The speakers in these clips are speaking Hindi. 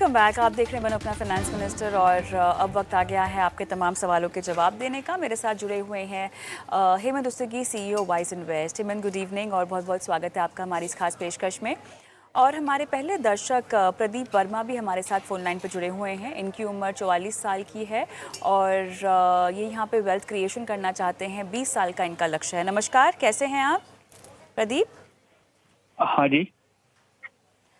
Welcome back. आप देख रहे हैं बनो अपना फाइनेंस मिनिस्टर और अब वक्त आ गया है आपके तमाम सवालों के जवाब देने का। मेरे साथ जुड़े हुए हैं हेमंत उसेगी, CEO wise invest. Hemant, good evening और बहुत बहुत स्वागत है आपका हमारी इस खास पेशकश में। और हमारे पहले दर्शक प्रदीप वर्मा भी हमारे साथ फ़ोन लाइन पर जुड़े हुए हैं। इनकी उम्र 44 साल की है और ये यहाँ पे वेल्थ क्रिएशन करना चाहते हैं। 20 साल का इनका लक्ष्य है। नमस्कार, कैसे हैं आप प्रदीप? हाँ जी,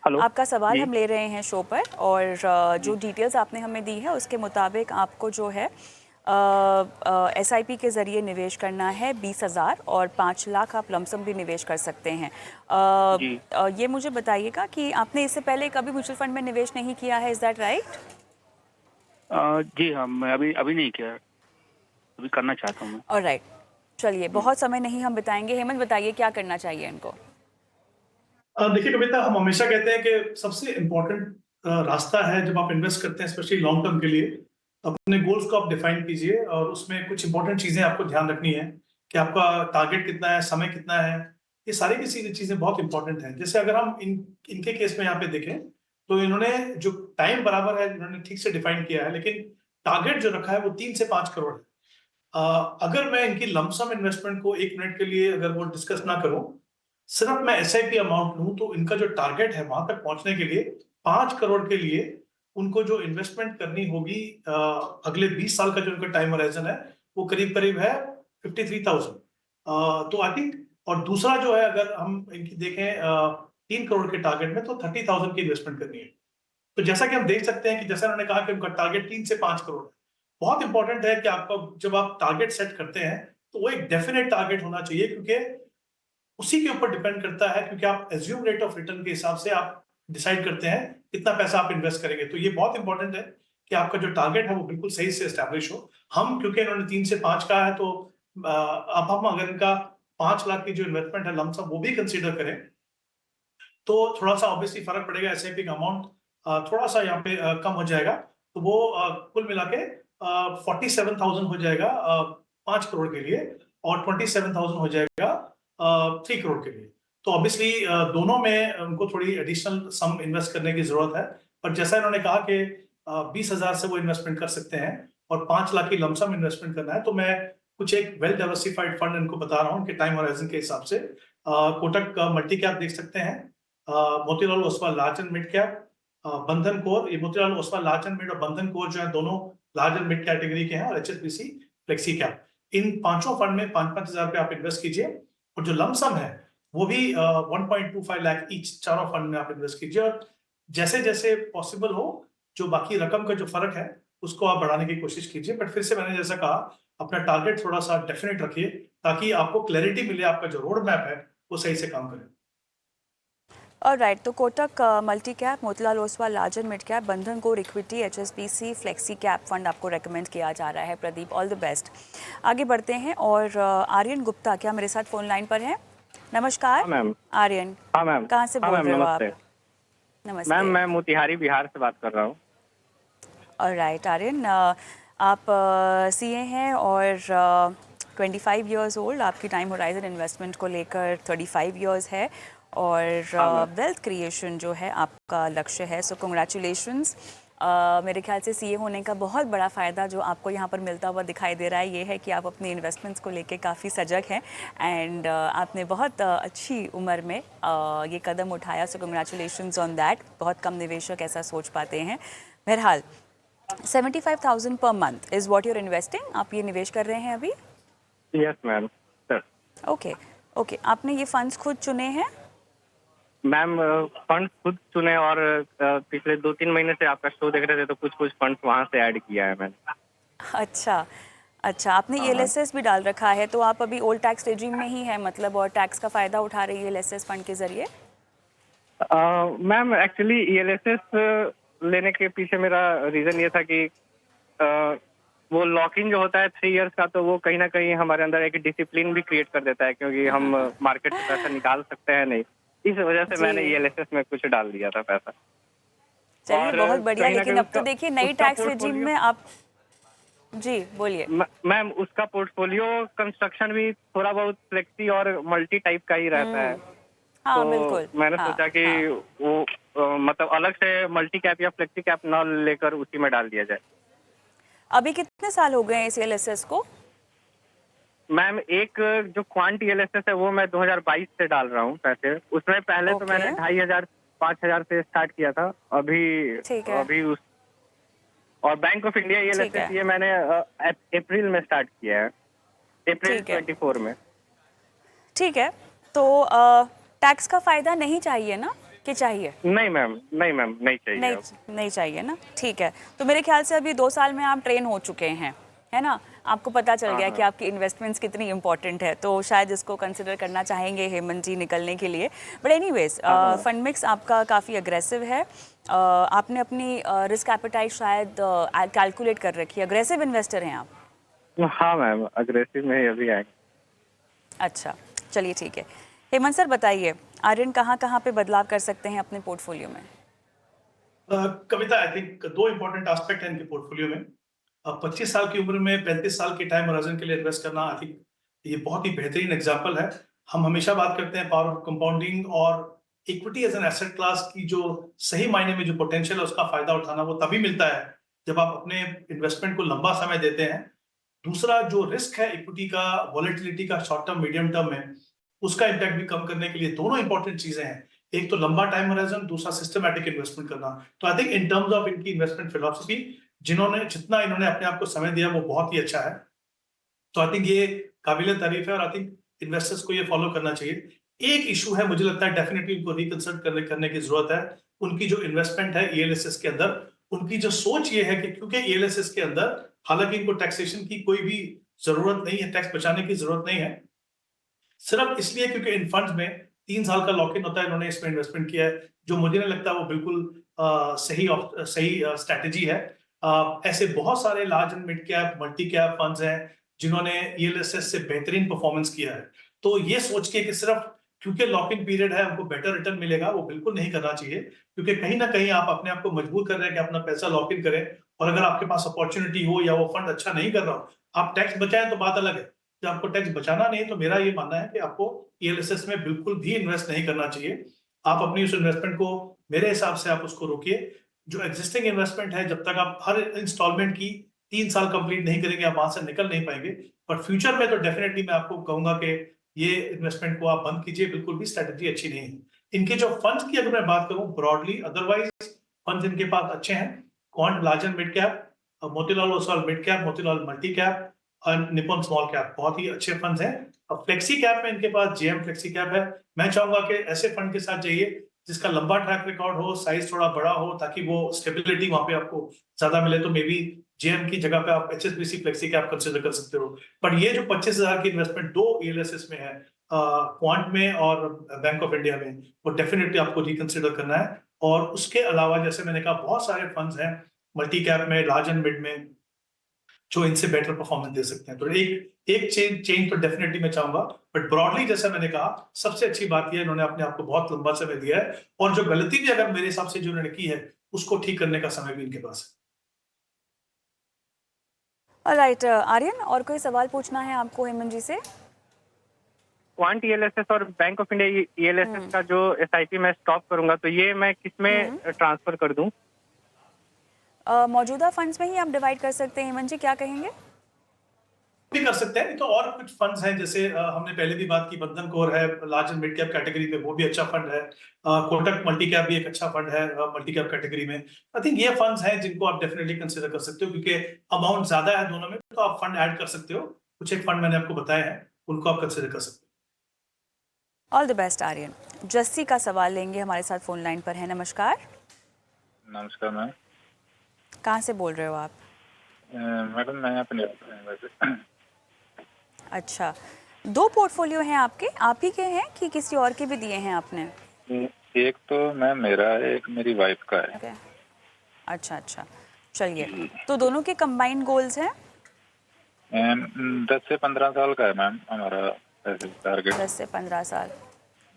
हेलो आपका सवाल जी। हम ले रहे हैं शो पर और जो डिटेल्स आपने हमें दी है उसके मुताबिक आपको जो है SIP के ज़रिए निवेश करना है 20,000 और 5 लाख आप लमसम भी निवेश कर सकते हैं। जी ये मुझे बताइएगा कि आपने इससे पहले कभी म्यूचुअल फंड में निवेश नहीं किया है, इज़ दैट राइट? जी हाँ, मैं अभी अभी नहीं किया, अभी करना चाहता हूँ मैं। ऑलराइट, चलिए हुँ। बहुत समय नहीं हम बिताएंगे। हेमंत, बताइए क्या करना चाहिए इनको? देखिए कविता, हम हमेशा कहते हैं कि सबसे इम्पोर्टेंट रास्ता है जब आप इन्वेस्ट करते हैं, स्पेशली लॉन्ग टर्म के लिए, अपने गोल्स को आप डिफाइन कीजिए और उसमें कुछ इंपॉर्टेंट चीजें आपको ध्यान रखनी है कि आपका टारगेट कितना है, समय कितना है। ये सारी की सारी चीजें बहुत इंपॉर्टेंट हैं। जैसे अगर हम इनके केस में यहाँ पे देखें तो इन्होंने जो टाइम बराबर है, इन्होंने ठीक से डिफाइन किया है, लेकिन टारगेट जो रखा है वो 3 से 5 करोड़ है। अगर मैं इनकी लमसम इन्वेस्टमेंट को 1 मिनट के लिए अगर वो डिस्कस ना करूं, सिर्फ मैं SIP अमाउंट लूं, तो इनका जो टारगेट है वहां तक पहुंचने के लिए 5 करोड़ के लिए उनको जो इन्वेस्टमेंट करनी होगी, अगले 20 साल का जो उनका टाइम होराइजन है वो करीब करीब है 53,000। तो आई थिंक, और दूसरा जो है अगर हम इनकी देखें 3 करोड़ के टारगेट में, तो 30,000 की इन्वेस्टमेंट करनी है। तो जैसा कि हम देख सकते हैं कि जैसा उन्होंने कहा कि उनका टारगेट 3 से 5 करोड़ है। बहुत इंपॉर्टेंट है कि आपका जब आप टारगेट सेट करते हैं तो वो एक डेफिनेट टारगेट होना चाहिए, क्योंकि उसी के ऊपर डिपेंड करता है, क्योंकि आप एज्यूम रेट ऑफ रिटर्न के हिसाब से आप डिसाइड करते हैं कितना पैसा आप इन्वेस्ट करेंगे। तो ये बहुत इंपॉर्टेंट है कि आपका जो टारगेट है वो बिल्कुल सही से एस्टैब्लिश हो। हम क्योंकि इन्होंने 3 से 5 कहा है, तो अब हम अगर इनका 5 लाख की जो इन्वेस्टमेंट है लमसम वो भी कंसीडर करें, तो थोड़ा सा ऑब्वियसली फर्क पड़ेगा। SIP का अमाउंट थोड़ा सा यहाँ पे कम हो जाएगा, तो वो कुल मिला के 47,000 हो जाएगा 5 करोड़ के लिए, और 27,000 हो जाएगा 3 करोड़ के लिए। तो ऑब्वियसली दोनों में उनको थोड़ी एडिशनल सम इन्वेस्ट करने की जरूरत है। पर जैसा इन्होंने कहा कि 20,000 से वो इन्वेस्टमेंट कर सकते हैं और 5 लाख की लमसम इन्वेस्टमेंट करना है, तो मैं कुछ एक वेल डाइवर्सिफाइड फंड इनको बता रहा हूँ उनके टाइम होराइजन के हिसाब से। कोटक मल्टी कैप देख सकते हैं, Motilal Oswal large and mid cap, Bandhan core. ये Motilal Oswal large and mid और बंधन कोर जो है दोनों लार्ज एंड मिड कैटेगरी के हैं, और HSBC फ्लेक्सी कैप। इन पांचों फंड में 5-5 हजार पे आप इन्वेस्ट कीजिए, और जो लमसम है वो भी 1.25 लाख ईच चारों फंड में आप इन्वेस्ट कीजिए। और जैसे जैसे पॉसिबल हो, जो बाकी रकम का जो फर्क है उसको आप बढ़ाने की कोशिश कीजिए। बट फिर से मैंने जैसा कहा, अपना टारगेट थोड़ा सा डेफिनेट रखिए, ताकि आपको क्लैरिटी मिले, आपका जो रोड मैप है वो सही से काम करे। ऑलराइट, तो Kotak multi cap, Motilal Oswal large and mid cap, Bandhan core equity, HSBC flexi cap fund आपको रेकमेंड किया जा रहा है। Pradeep, all the best. आगे बढ़ते हैं और आर्यन गुप्ता क्या मेरे साथ फोन लाइन पर हैं? नमस्कार हाँ मैम। आर्यन, हाँ मैम। कहाँ से हाँ बोल मैम, रहे हो आप? नमस्ते। मैम, नमस्ते। मैं मोतिहारी बिहार से बात कर रहा हूँ। ऑलराइट आर्यन, आप CA हैं और 25 इयर्स ओल्ड, आपकी टाइम होराइजन इन्वेस्टमेंट को लेकर 35 इयर्स है और हाँ मैम। वेल्थ क्रिएशन जो है आपका लक्ष्य है। सो कंग्रेचुलेशंस। मेरे ख्याल से CA होने का बहुत बड़ा फ़ायदा जो आपको यहाँ पर मिलता हुआ दिखाई दे रहा है ये है कि आप अपने इन्वेस्टमेंट्स को लेके काफ़ी सजग हैं एंड आपने बहुत अच्छी उम्र में ये कदम उठाया। सो कंग्रेचुलेशंस ऑन दैट। बहुत कम निवेशक ऐसा सोच पाते हैं। बहरहाल 75,000 per month is what you're investing, आप ये निवेश कर रहे हैं अभी? Yes ma'am, sir. Okay okay, आपने ये फंड्स खुद चुने हैं? मैम, फंड खुद चुने और पिछले 2-3 महीने से आपका शो देख रहे थे, तो कुछ कुछ फंड्स वहाँ से ऐड किया है मैंने। अच्छा अच्छा, आपने हाँ मैम। ELSS भी डाल रखा है, तो आप अभी ओल्ड टैक्स रेजिम में ही है मतलब, और टैक्स का फ़ायदा उठा रही है ELSS फंड के ज़रिए? मैम, एक्चुअली ELSS लेने के पीछे मेरा रीज़न ये था कि अ, वो लॉक इन जो होता है 3 इयर्स का, तो वो कहीं ना कहीं हमारे अंदर एक डिसिप्लिन भी क्रिएट कर देता है, क्योंकि हम मार्केट से पैसा निकाल सकते हैं नहीं। इस वजह से मैंने जी, ELSS में कुछ डाल दिया था पैसा। चलिए और बहुत बढ़िया। कहीं ना लेकिन कहीं अब तो उसका देखिए नई उसका टैक्स रेजिम पोर्टफोलियो, में आप, जी बोलिए। मैम, उसका पोर्टफोलियो कंस्ट्रक्शन भी थोड़ा बहुत फ्लेक्सी और मल्टी टाइप का ही रहता है। हाँ तो बिल्कुल। मैंने हाँ सोचा कि हाँ। वो मतलब अलग से मल्टी कैप या फ्लेक्सी कैप ना लेकर उसी में डाल दिया जाए। अभी कितने साल हो गए हैं इस एलएसएस को? मैम एक जो क्वांट ईएलएसएस है वो मैं 2022 से डाल रहा हूँ पैसे। उसमें पहले तो ओके, मैंने 2500 5000 से स्टार्ट किया था। अभी ठीक है, अभी उस और बैंक ऑफ इंडिया ठीक ईएलएसएस है, ये मैंने अप्रैल में स्टार्ट किया है, अप्रैल ठीक है, 24 में। ठीक है। तो टैक्स का फायदा नहीं चाहिए ना, कि चाहिए? नहीं मैम, नहीं मैम, नहीं चाहिए नहीं, अब। नहीं चाहिए ना, ठीक है। तो मेरे ख्याल से अभी 2 साल में आप ट्रेन हो चुके हैं, है ना? आपको पता चल हाँ गया कि हाँ आपकी इन्वेस्टमेंट्स कितनी इंपॉर्टेंट है, तो शायद इसको कंसिडर करना चाहेंगे हेमंत जी निकलने के लिए। बट एनीवेज, हाँ हाँ फंड मिक्स आपका काफ़ी अग्रेसिव है। आपने अपनी रिस्क एपेटाइट शायद कैलकुलेट कर रखी है, अग्रेसिव इन्वेस्टर हैं आप। हाँ मैम, अग्रेसिव में ही अभी आएंगे। अच्छा, चलिए ठीक है। हेमंत सर बताइए, आर्यन कहाँ कहाँ पे बदलाव कर सकते हैं अपने पोर्टफोलियो में? कविता, आई थिंक दो इंपॉर्टेंट एस्पेक्ट है इनके पोर्टफोलियो में। 25 साल की उम्र में 35 साल के टाइम होराइजन के लिए इन्वेस्ट करना, आई थिंक ये बहुत ही बेहतरीन एग्जांपल है। हम हमेशा बात करते हैं पावर ऑफ कंपाउंडिंग और equity as an asset class की जो सही मायने में जो पोटेंशियल है उसका फायदा उठाना वो तभी मिलता है जब आप अपने इन्वेस्टमेंट को लंबा समय देते हैं। दूसरा जो रिस्क है इक्विटी का, वॉलेटिलिटी का, शॉर्ट टर्म मीडियम टर्म में, उसका इम्पैक्ट भी कम करने के लिए दोनों इंपॉर्टेंट चीजें हैं। एक तो लंबा टाइम होराइजन, दूसरा सिस्टमैटिक इन्वेस्टमेंट करना। तो I think in terms of इनकी इन्वेस्टमेंट फिलोसफी, जितना इन्होंने अपने आप को समय दिया वो बहुत ही अच्छा है। तो आई थिंक ये काबिल तारीफ है और आई थिंक इन्वेस्टर्स को ये फॉलो करना चाहिए। एक इशू है, मुझे लगता है डेफिनेटली उनको रिकंसिडर करने की जरूरत है। उनकी जो इन्वेस्टमेंट है ईएलएसएस के अंदर, उनकी जो सोच ये है कि क्योंकि ईएलएसएस के अंदर हालांकि इनको टैक्सेशन की कोई भी जरूरत नहीं है, टैक्स बचाने की जरूरत नहीं है, सिर्फ इसलिए क्योंकि इन फंड्स में 3 साल का लॉक इन होता है। इन्होंने इसमें इन्वेस्टमेंट किया है, जो मुझे नहीं लगता वो बिल्कुल सही स्ट्रैटेजी है। ऐसे बहुत सारे large and mid cap, multi cap funds हैं जिन्होंने ईएलएसएस से बेहतरीन परफॉर्मेंस किया है। तो ये सोच के कि सिर्फ क्योंकि लॉक इन पीरियड है उनको बेटर रिटर्न मिलेगा, वो बिल्कुल नहीं करना चाहिए। क्योंकि कहीं ना कहीं आप अपने आप को मजबूर कर रहे हैं कि अपना पैसा लॉक इन करें, और अगर आपके पास अपॉर्चुनिटी हो या वो फंड अच्छा नहीं कर रहा हो, आप टैक्स बचाएं तो बात अलग है। जब आपको टैक्स बचाना नहीं, तो मेरा ये मानना है कि आपको ईएलएसएस में बिल्कुल भी इन्वेस्ट नहीं करना चाहिए। आप अपनी उस इन्वेस्टमेंट को, मेरे हिसाब से आप उसको रोकिए। जो एग्जिस्टिंग इन्वेस्टमेंट है, जब तक आप हर इंस्टॉलमेंट की 3 साल कंप्लीट नहीं करेंगे, आप वहां से निकल नहीं पाएंगे। पर फ्यूचर में तो डेफिनेटली मैं आपको कहूंगा कि ये इन्वेस्टमेंट को आप बंद कीजिए, बिल्कुल भी स्ट्रेटेजी अच्छी नहीं है। इनके जो फंड्स की अगर मैं बात करूं ब्रॉडली, अदरवाइज फंड्स इनके पास अच्छे हैं। Quant large and mid cap, Motilal Oswal mid cap, Motilal multi cap और निपॉन स्मॉल कैप, बहुत ही अच्छे फंड्स हैं। अब फ्लेक्सी कैप में इनके पास जेएम फ्लेक्सी कैप है। मैं चाहूंगा कि ऐसे फंड के साथ जाइए जिसका लंबा ट्रैक रिकॉर्ड हो, साइज थोड़ा बड़ा हो, ताकि वो स्टेबिलिटी वहां पे आपको ज्यादा मिले। तो मे बी जेएम की जगह पे आप एचएसबीसी फ्लेक्सी कैप कंसिडर कर सकते हो। पर ये जो 25,000 की इन्वेस्टमेंट दो ईएलएसएस में है, क्वांट में और बैंक ऑफ इंडिया में, वो डेफिनेटली आपको रिकंसिडर करना है। और उसके अलावा जैसे मैंने कहा बहुत सारे फंड्स हैं मल्टी कैप में, लार्ज एंड मिड में, जो इनसे बेटर परफॉर्मेंस दे सकते हैं। तो एक चेंज तो डेफिनेटली मैं चाहूंगा। बट ब्रॉडली जैसा मैंने कहा, सबसे अच्छी बात यह है इन्होंने अपने आप को बहुत लंबा समय दिया है, और जो गलती भी अगर मेरे हिसाब से जो इन्होंने की है उसको ठीक करने का समय भी इनके पास ऑलराइट आर्यन, और कोई सवाल पूछना है आपको हेमंत जी से? क्वांट ईएलएसएस और बैंक ऑफ इंडिया ईएलएसएस का जो एसआईपी मैं स्टॉप करूंगा, तो ये मैं किसमें ट्रांसफर कर दूं? मौजूदा फंड्स में ही आप डिवाइड कर सकते हैं। हेमंत जी क्या कहेंगे? भी कर सकते हैं। नहीं तो और कुछ फंड्स हैं, जैसे हमने पहले भी बात की, बंधन कोर है large and mid cap category में, वो भी अच्छा फंड है। कोटक मल्टी कैप भी एक अच्छा फंड है मल्टी कैप कैटेगरी में। आई थिंक ये फंड्स हैं जिनको आप डेफिनेटली कंसिडर कर सकते हो, क्योंकि अमाउंट ज्यादा है दोनों में, तो आप फंड ऐड कर सकते हो। कुछ एक फंड मैंने आपको बताए हैं, उनको आप कंसिडर कर सकते हो। All the best Aryan. Jassi का सवाल लेंगे, हमारे साथ फोन लाइन पर है। नमस्कार। नमस्कार मैम। कहाँ से बोल रहे हो आप? मैडम मैं अपने वैसे अच्छा, 2 पोर्टफोलियो हैं आपके, आप ही के हैं कि किसी और के भी दिए हैं आपने? एक तो मैम मेरा है, एक मेरी वाइफ का है। Okay. अच्छा अच्छा, चलिए। तो दोनों के कंबाइंड गोल्स हैं? 10 से 15 साल का है मैम हमारा टारगेट। 10 से 15 साल,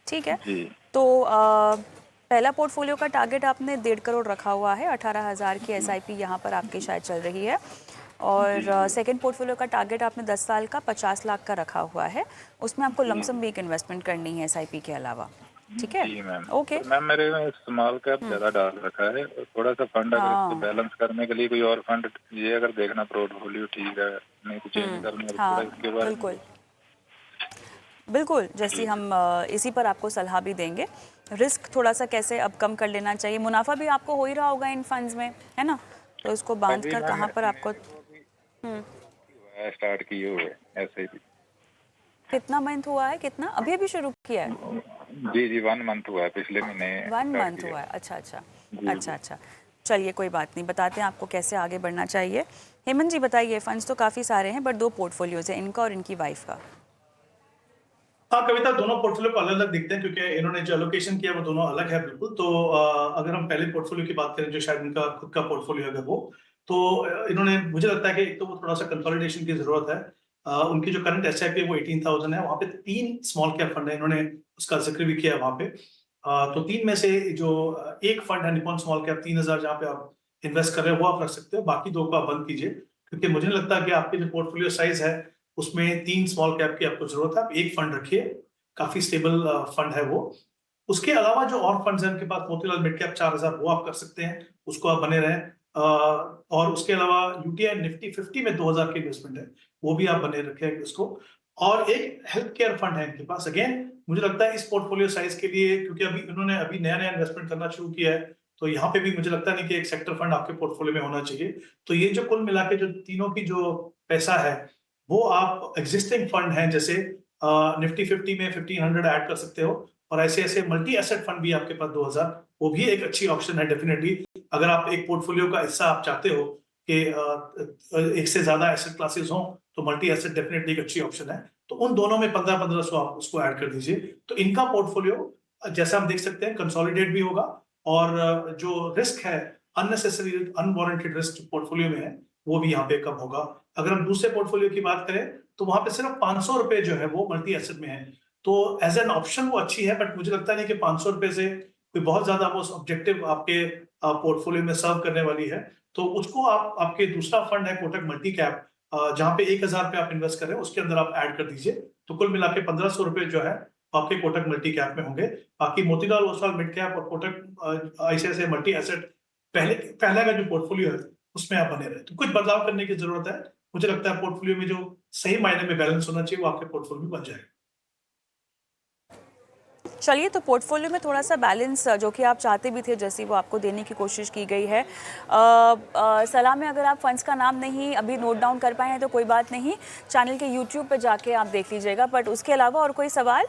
ठीक है। जी। तो पहला पोर्टफोलियो का टारगेट आपने 1.5 करोड़ रखा हुआ है, 18,000 की एसआईपी यहाँ पर आपकी शायद चल रही है। और सेकंड पोर्टफोलियो का टारगेट आपने 10 साल का 50 लाख का रखा हुआ है। उसमें आपको लमसम भी एक इन्वेस्टमेंट करनी है एसआईपी के अलावा। ठीक है? जी मैम। ओके। तो मैम मेरे में स्मॉल कैप ज़्यादा डाल रखा है और थोड़ा सा फंड अगर इसको हाँ। बैलेंस करने के लिए कोई और फंड ये अगर देखना पोर्टफोलियो ठीक है, नहीं तो चेंज करना और थोड़ा हाँ, इसके बारे में। बिल्कुल। बिल्कुल, जैसी जी हम इसी पर आपको सलाह भी देंगे। रिस्क थोड़ा-सा कैसे अब कम कर लेना चाहिए, मुनाफ़ा भी आपको हो ही रहा होगा इन फंड्स में, है ना? तो इसको बाँध अभी कर मैम कहाँ पर आपको मेरे को अभी हुआ है, स्टार्ट किए हुए ऐसे ही। कितना मंथ हुआ है? कितना? अभी-अभी शुरू किया है? जी जी 1 मंथ हुआ है, पिछले महीने 1 स्टार्ट मंथ किया। हुआ है। अच्छा, अच्छा। जी अच्छा, जी। अच्छा। चलिए कोई बात नहीं, बताते हैं आपको कैसे आगे बढ़ना चाहिए। हेमंत जी बताइए, फंड्स तो काफ़ी सारे हैं बट 2 पोर्टफोलियोज़ हैं, इनका और इनकी वाइफ़ का। हाँ कविता, दोनों पोर्टफोलियो को अलग अलग दिखते हैं क्योंकि इन्होंने जो एलोकेशन किया वो दोनों अलग है बिल्कुल। तो अगर हम पहले पोर्टफोलियो की बात करें जो शायद इनका खुद का पोर्टफोलियो है वो, तो इन्होंने, मुझे लगता है कि एक तो वो थोड़ा सा कंसोलिडेशन की जरूरत है। उनकी जो करंट एसआईपी है वो 18,000 है, वहाँ पे 3 स्मॉल कैप फंड है, इन्होंने उसका जिक्र भी किया है वहाँ पे। तो 3 में से जो एक फंड है निपॉन स्मॉल कैप 3,000, जहाँ पे आप इन्वेस्ट कर रहे हो वो आप रख सकते हो, बाकी 2 को आप बंद कीजिए, क्योंकि मुझे नहीं लगता कि आपके जो पोर्टफोलियो साइज है उसमें 3 स्मॉल कैप की आपको जरूरत है। आप एक फंड रखिए, काफी स्टेबल फंड है वो। उसके अलावा जो और फंड्स हैं उनके पास, मोतीलाल मिड कैप 4,000 वो आप कर सकते हैं, उसको आप बने रहें। और उसके अलावा यूटीआई निफ्टी 50 में 2,000 की इन्वेस्टमेंट है, वो भी आप बने रखें उसको। और एक हेल्थ केयर फंड है इनके पास। अगेन मुझे लगता है इस पोर्टफोलियो साइज के लिए, क्योंकि अभी इन्होंने नया नया इन्वेस्टमेंट करना शुरू किया है, तो यहाँ पे भी मुझे लगता नहीं कि एक सेक्टर फंड आपके पोर्टफोलियो में होना चाहिए। तो ये जो कुल मिला के जो तीनों की जो पैसा है वो आप एग्जिस्टिंग फंड है, जैसे निफ्टी 50 में 1500 ऐड कर सकते हो, और ऐसे ऐसे मल्टी एसेट फंड भी आपके पास 2,000, वो भी एक अच्छी ऑप्शन है डेफिनेटली। अगर आप एक पोर्टफोलियो का हिस्सा आप चाहते हो कि एक से ज्यादा एसेट क्लासेस हो, तो मल्टी एसेट डेफिनेटली एक अच्छी ऑप्शन है। तो उन दोनों में 1500 आप उसको ऐड कर दीजिए, तो इनका पोर्टफोलियो जैसा हम देख सकते हैं कंसोलिडेट भी होगा, और जो रिस्क है, अननेसेसरी अनवारंटेड रिस्क पोर्टफोलियो में है, वो भी यहाँ पे कम होगा। अगर हम दूसरे पोर्टफोलियो की बात करें तो वहां पे सिर्फ 500 रुपए जो है वो मल्टी एसेट में है, तो एज एन ऑप्शन वो अच्छी है, बट मुझे लगता नहीं कि 500 रुपए से कोई बहुत ज्यादा वो ऑब्जेक्टिव आपके पोर्टफोलियो में सर्व करने वाली है। तो उसको आप, आपके दूसरा फंड है कोटक मल्टी कैप, जहां पे 1,000 रुपए आप इन्वेस्ट कर रहे हैं उसके अंदर आप ऐड कर दीजिए, तो कुल मिला के 1,500 रुपए जो है आपके कोटक मल्टी कैप में होंगे। बाकी मोतीलाल ओसवाल मिड कैप और कोटक आईसीआईसीआई मल्टी एसेट पहले का जो पोर्टफोलियो है उसमें आप बने रहे, तो कुछ बदलाव करने की जरूरत है। मुझे लगता है पोर्टफोलियो में जो सही मायने में बैलेंस होना चाहिए वो आपके पोर्टफोलियो में बन जाएगा। चलिए, तो पोर्टफोलियो में थोड़ा-सा बैलेंस जो कि आप चाहते भी थे, जैसी वो आपको देने की कोशिश की गई है। सलाह में अगर आप फंड्स का नाम नहीं अभी नोट डाउन कर पाए हैं तो कोई बात नहीं, चैनल के यूट्यूब पे जाके आप देख लीजिएगा। बट उसके अलावा और कोई सवाल?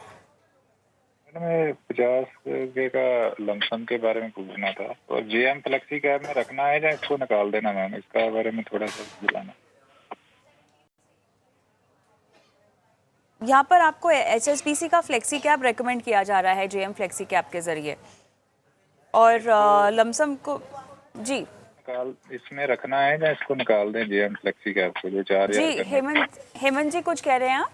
मैडम मैं 50 के का लमसम के बारे में पूछना था, और जेएम फ्लेक्सी कैब में रखना है या इसको निकाल देना मैम, इसका बारे में थोड़ा सा बताना। यहाँ पर आपको एचएसबीसी का फ्लेक्सी कैप रेकमेंड किया जा रहा है जेएम फ्लेक्सी कैप के जरिए, और लमसम को जी निकाल इसमें रखना है या इसको निकाल दें जेएम फ्लेक्सी कैब को, जो 4,000 जी करने। हेमंत जी कुछ कह रहे हैं आप?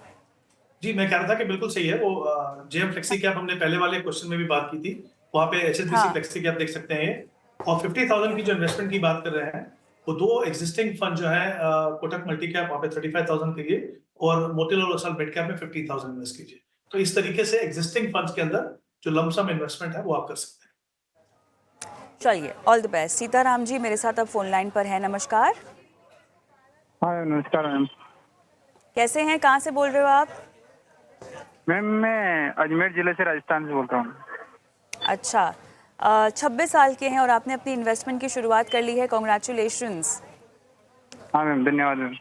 जी मैं कह रहा था कि बिल्कुल सही है वो। जेएम फ्लेक्सी कैप हमने पहले वाले क्वेश्चन में भी बात की थी, वहां पे एचएसबीसी हाँ, फ्लेक्सी कैप देख सकते हैं ये। और 50,000 की जो इन्वेस्टमेंट की बात कर रहे हैं, वो 2 एग्जिस्टिंग फंड जो है, कोटक मल्टी कैप वहां पे 35,000 के लिए, और मोतीलाल ओसवाल मिड कैप में 50,000 इन्वेस्ट कीजिए। तो इस तरीके से एग्जिस्टिंग फंड्स के अंदर जो लमसम इन्वेस्टमेंट है वो आप कर सकते हैं। चलिए, all the best. Sitaram ji मेरे साथ अब फोन लाइन पर है, नमस्कार। हाँ नमस्कार मैम। कैसे हैं, कहाँ से बोल रहे हो आप? मैम मैं अजमेर जिले से, राजस्थान से बोल रहा हूँ। अच्छा, 26 साल के हैं और आपने अपनी इन्वेस्टमेंट की शुरुआत कर ली है, कॉन्ग्रेचुलेशंस। हाँ मैम, धन्यवाद मैम।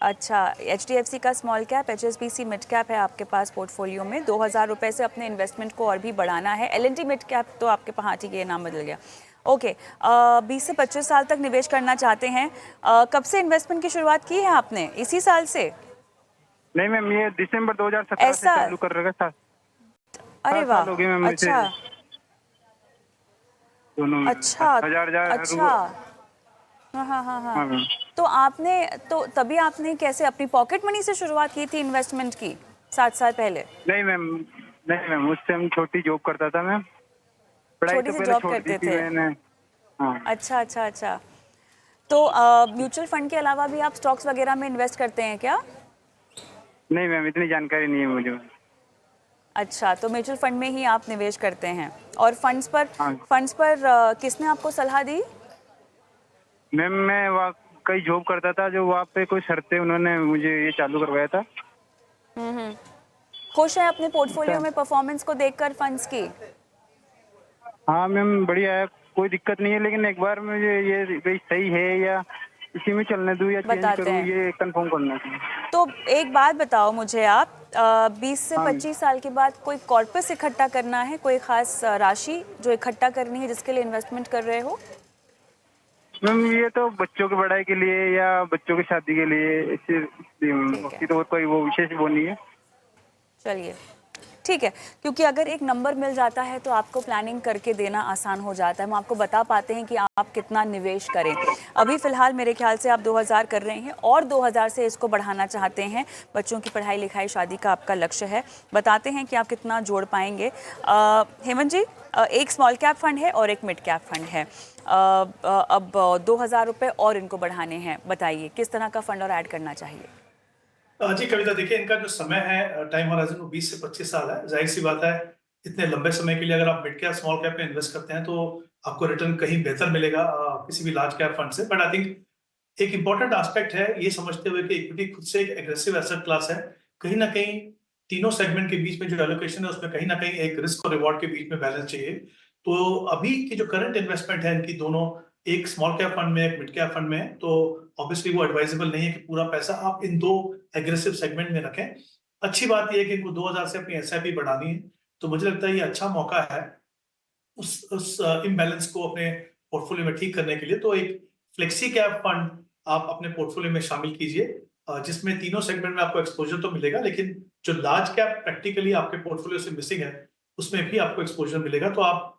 अच्छा, एचडीएफसी का small cap, HSBC mid cap है आपके पास पोर्टफोलियो में। 2,000 रुपये से अपने इन्वेस्टमेंट को और भी बढ़ाना है। एलएनटी मिड कैप तो आपके पास, ठीक है, ये नाम बदल गया। ओके, 20 से 25 साल तक निवेश करना चाहते हैं। कब से इन्वेस्टमेंट की शुरुआत की है आपने? इसी साल से? नहीं मैम, ये दिसंबर 2017 से ऐसा? चालू कर रखा था। अरे 7 वाह, साल हो गए मैम। अच्छा दोनों में अच्छा हजार अच्छा। हाँ हाँ हाँ हाँ हाँ। मैम। तो आपने, तो तभी आपने कैसे अपनी पॉकेट मनी से शुरुआत की थी इन्वेस्टमेंट की 7 साल पहले? नहीं मैम, नहीं मैम, उस टाइम छोटी जॉब करता था मैं, पढ़ाई छोटी तो सी पहले जॉब छोड़ दी करते थी थे? मैंने। हाँ। अच्छा अच्छा अच्छा। तो म्यूचुअल फंड के अलावा भी आप स्टॉक्स वगैरह में इन्वेस्ट करते हैं क्या? नहीं मैम, इतनी जानकारी नहीं है मुझे। अच्छा, तो म्यूचुअल फंड में ही आप निवेश करते हैं और हाँ। फंड्स पर किसने आपको सलाह दी? मैम मैं वहाँ कहीं जॉब करता था, जो वहाँ पे कोई सर थे, उन्होंने मुझे ये चालू करवाया था। खुश हैं अपने पोर्टफोलियो में परफॉर्मेंस को देखकर फंड्स की? हाँ मैम, बढ़िया है, कोई दिक्कत नहीं है, लेकिन एक बार मुझे ये भाई सही है या इसी में चलने दूँ या चेंज बताते करूँ, हैं। ये कंफर्म करना था। तो एक बात बताओ मुझे आप, 20 से हाँ। 25 साल के बाद कोई कॉर्पस इकट्ठा करना है, कोई खास राशि जो इकट्ठा करनी है जिसके लिए इन्वेस्टमेंट कर रहे हो? मैम ये तो बच्चों की पढ़ाई के लिए या बच्चों की शादी के लिए, ठीक है। बाकी तो कोई वो विशेष वो नहीं है। चलिए, ठीक है, क्योंकि अगर एक नंबर मिल जाता है तो आपको प्लानिंग करके देना आसान हो जाता है। हम आपको बता पाते हैं कि आप कितना निवेश करें। अभी फ़िलहाल मेरे ख्याल से आप 2000 कर रहे हैं और 2000 से इसको बढ़ाना चाहते हैं। बच्चों की पढ़ाई लिखाई शादी का आपका लक्ष्य है। बताते हैं कि आप कितना जोड़ पाएंगे। हेमंत जी, एक स्मॉल कैप फंड है और एक मिड कैप फंड है। अब 2000 रुपये और इनको बढ़ाने हैं। बताइए किस तरह का फंड और ऐड करना चाहिए? जी कविता, देखिए इनका जो समय है, टाइम होराइजन वो 20 से 25 साल है। जाहिर सी बात है, इतने लंबे समय के लिए अगर आप मिड कैप स्मॉल कैप में इन्वेस्ट करते हैं तो आपको रिटर्न कहीं बेहतर मिलेगा किसी भी लार्ज कैप फंड से। बट आई थिंक एक इंपॉर्टेंट एस्पेक्ट है ये समझते हुए कि इक्विटी खुद से एक एग्रेसिव एसेट क्लास है। कहीं ना कहीं तीनों सेगमेंट के बीच में जो एलोकेशन है उसमें कहीं ना कहीं एक रिस्क और रिवॉर्ड के बीच में बैलेंस चाहिए। तो अभी की जो करंट इन्वेस्टमेंट है इनकी दोनों, एक स्मॉल कैप फंड में एक मिड कैप फंड में, तो ऑब्वियसली वो एडवाइजेबल नहीं है कि पूरा पैसा आप इन दो एग्रेसिव सेगमेंट में रखें। अच्छी बात यह है कि इनको 2000 से अपनी एसआईपी बढ़ानी है, तो मुझे लगता है ये अच्छा मौका है उस इम्बैलेंस को अपने पोर्टफोलियो में ठीक करने के लिए। तो एक फ्लेक्सी कैप फंड आप अपने पोर्टफोलियो में शामिल कीजिए, जिसमें तीनों सेगमेंट में आपको एक्सपोजर तो मिलेगा, लेकिन जो लार्ज कैप प्रैक्टिकली आपके पोर्टफोलियो से मिसिंग है उसमें भी आपको एक्सपोजर मिलेगा। तो आप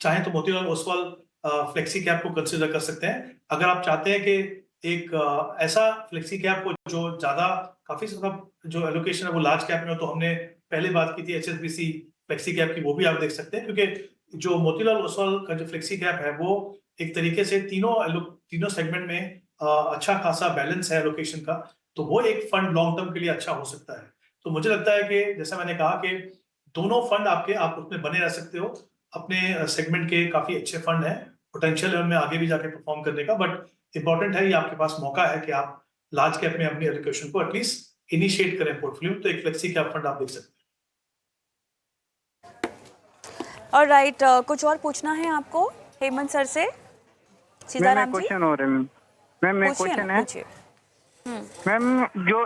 चाहें तो मोतीलाल ओसवाल फ्लेक्सी कैप को कंसिडर कर सकते हैं। अगर आप चाहते हैं कि एक ऐसा फ्लेक्सी कैप हो जो ज्यादा, काफी ज्यादा जो एलोकेशन है वो लार्ज कैप में हो, तो हमने पहले बात की थी एचएसबीसी फ्लेक्सी कैप की, वो भी आप देख सकते हैं। क्योंकि जो मोतीलाल ओसवाल का जो फ्लेक्सी कैप है वो एक तरीके से तीनों सेगमेंट में अच्छा खासा बैलेंस है एलोकेशन का, तो वो एक फंड लॉन्ग टर्म के लिए अच्छा हो सकता है। तो मुझे लगता है कि जैसा मैंने कहा कि दोनों फंड आप उसमें बने रह सकते हो। अपने सेगमेंट के काफी अच्छे फंड हैं, पोटेंशियल है उनमें आगे भी जाके परफॉर्म करने का। बट इंपॉर्टेंट है, ये आपके पास मौका है कि आप लार्ज कैप में अपनी एलोकेशन को एटलीस्ट इनिशिएट करें पोर्टफोलियो। तो एक फ्लेक्सी कैप फंड आप देख सकते हैं। और राइट, कुछ और पूछना है आपको हेमंत सर से? मैम सीताराम जी, क्वेश्चन हो रहे मैम। मैम एक पूछिए क्वेश्चन ना, है पूछिए। मैम, जो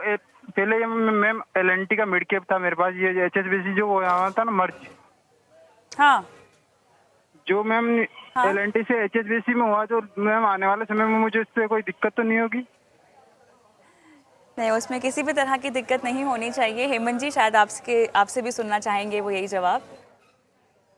पहले ये मैम एलएनटी का मिड कैप था मेरे पास, ये एचएसबीसी जो वो आया था ना मर्ज, हाँ जो मैम हाँ, एलएनटी से एचएसबीसी में हुआ, जो मैम आने वाले समय में मुझे इससे कोई दिक्कत तो नहीं होगी? नहीं, उसमें किसी भी तरह की दिक्कत नहीं होनी चाहिए। हेमंत जी, शायद आपसे भी सुनना चाहेंगे वो यही जवाब।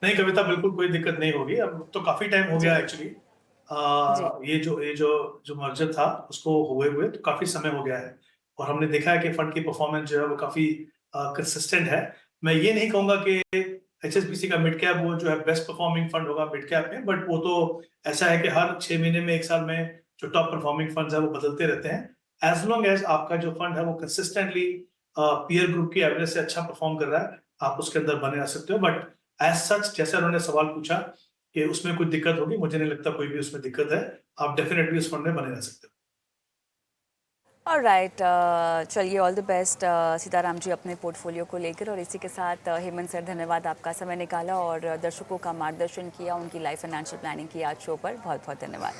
नहीं कविता, बिल्कुल कोई दिक्कत नहीं होगी। अब तो काफी टाइम हो जी गया एक्चुअली। जी। ये जो मर्जर था उसको हुए हुए तो काफी समय हो गया है, और हमने देखा है कि फंड की परफॉर्मेंस जो है वो काफी कंसिस्टेंट है। मैं ये नहीं कहूंगा कि एचएसबीसी का मिड कैप वो जो है बेस्ट परफॉर्मिंग फंड होगा मिड कैप में, बट वो तो ऐसा है कि हर 6 महीने में, एक साल में जो टॉप परफॉर्मिंग फंड है वो बदलते रहते हैं। एज लॉन्ग एज आपका जो फंड है वो कंसिस्टेंटली पीयर ग्रुप की एवरेज से अच्छा परफॉर्म कर रहा है, आप उसके अंदर बने रह सकते हो। बट एज सच जैसे उन्होंने सवाल पूछा कि उसमें कोई दिक्कत होगी, मुझे नहीं लगता कोई भी उसमें दिक्कत है। आप डेफिनेटली उस फंड में बने रह सकते हो। और राइट, चलिए, all the best Sitaram ji अपने पोर्टफोलियो को लेकर। और इसी के साथ हेमंत सर, धन्यवाद, आपका समय निकाला और दर्शकों का मार्गदर्शन किया, उनकी लाइफ फाइनेंशियल प्लानिंग की आज शो पर। बहुत बहुत धन्यवाद।